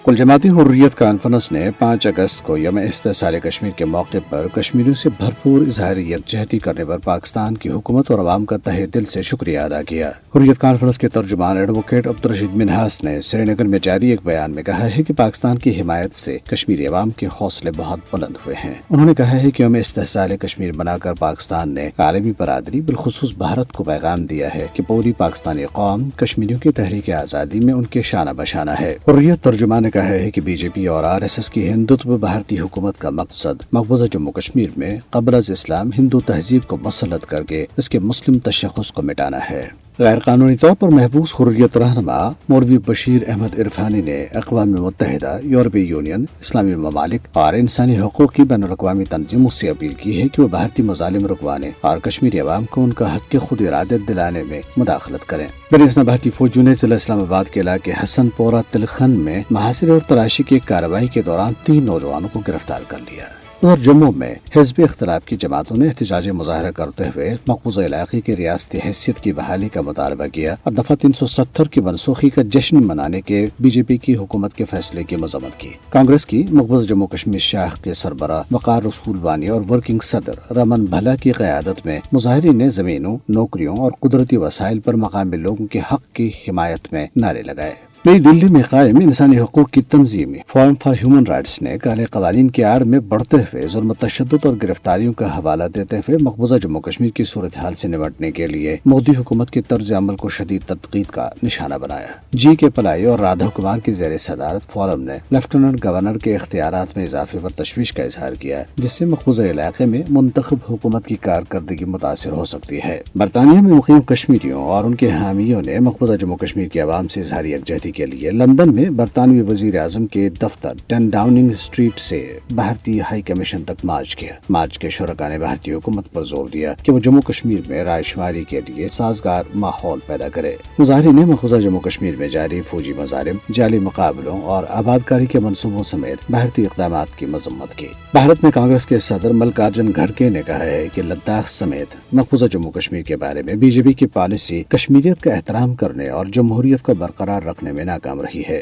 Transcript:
کل جماعتی حریت کانفرنس نے 5 اگست کو یوم استحصال کشمیر کے موقع پر کشمیریوں سے بھرپور اظہار یکجہتی کرنے پر پاکستان کی حکومت اور عوام کا تہہ دل سے شکریہ ادا کیا۔ حریت کانفرنس کے ترجمان ایڈوکیٹ عبدالرشید منہاس نے سری نگر میں جاری ایک بیان میں کہا ہے کہ پاکستان کی حمایت سے کشمیری عوام کے حوصلے بہت بلند ہوئے ہیں۔ انہوں نے کہا ہے کہ یوم استحصال کشمیر بنا کر پاکستان نے عالمی برادری بالخصوص بھارت کو پیغام دیا ہے کہ پوری پاکستانی قوم کشمیریوں کی تحریک آزادی میں ان کے شانہ بشانہ ہے۔ حریت ترجمان نے کہا ہے کہ بی جے پی اور RSS کی ہندوتو بھارتی حکومت کا مقصد مقبوضہ جموں کشمیر میں قبل از اسلام ہندو تہذیب کو مسلط کر کے اس کے مسلم تشخص کو مٹانا ہے۔ غیر قانونی طور پر محبوس حریت رہنما مولوی بشیر احمد عرفانی نے اقوام متحدہ، یورپی یونین، اسلامی ممالک اور انسانی حقوق کی بین الاقوامی تنظیموں سے اپیل کی ہے کہ وہ بھارتی مظالم رکوانے اور کشمیری عوام کو ان کا حق کے خود ارادت دلانے میں مداخلت کریں۔ دراصل بھارتی فوجیوں نے ضلع اسلام آباد کے علاقے حسن پورہ تلخن میں محاصرے اور تلاشی کی کارروائی کے دوران 3 نوجوانوں کو گرفتار کر لیا۔ ادھر جموں میں حزب اختلاف کی جماعتوں نے احتجاجی مظاہرہ کرتے ہوئے مقبوضہ علاقے کی ریاستی حیثیت کی بحالی کا مطالبہ کیا اور دفعہ 370 کی منسوخی کا جشن منانے کے بی جے پی کی حکومت کے فیصلے کی مذمت کی۔ کانگریس کی مقبوضہ جموں کشمیر شاخ کے سربراہ وقار رسول وانی اور ورکنگ صدر رمن بھلا کی قیادت میں مظاہرین نے زمینوں، نوکریوں اور قدرتی وسائل پر مقامی لوگوں کے حق کی حمایت میں نعرے لگائے۔ نئی دلی میں قائم انسانی حقوق کی تنظیم فورم فار ہیومن رائٹس نے کالے قوانین کی آڑ میں بڑھتے ہوئے ظلم و تشدد اور گرفتاریوں کا حوالہ دیتے ہوئے مقبوضہ جموں کشمیر کی صورتحال سے نمٹنے کے لیے مودی حکومت کے طرز عمل کو شدید تنقید کا نشانہ بنایا۔ جی کے پلائی اور رادھا کمار کی زیر صدارت فورم نے لیفٹیننٹ گورنر کے اختیارات میں اضافے پر تشویش کا اظہار کیا، جس سے مقبوضہ علاقے میں منتخب حکومت کی کارکردگی متاثر ہو سکتی ہے۔ برطانیہ میں مقیم کشمیریوں اور ان کے حامیوں نے مقبوضہ جموں کشمیر کی عوام سے اظہار یکجہتی کے لیے لندن میں برطانوی وزیر اعظم کے دفتر 10 ڈاؤننگ اسٹریٹ سے بھارتی ہائی کمیشن تک مارچ کیا۔ مارچ کے شرکاء نے بھارتی حکومت پر زور دیا کہ وہ جموں کشمیر میں رائے شماری کے لیے سازگار ماحول پیدا کرے۔ مظاہرین نے مقبوضہ جموں کشمیر میں جاری فوجی مظالم، جعلی مقابلوں اور آبادکاری کے منصوبوں سمیت بھارتی اقدامات کی مذمت کی۔ بھارت میں کانگریس کے صدر ملکارجن کھڑگے نے کہا ہے کہ لداخ سمیت مقبوضہ جموں کشمیر کے بارے میں بی جے پی کی پالیسی کشمیریت کا احترام کرنے اور جمہوریت کو برقرار رکھنے میں ناکام رہی ہے۔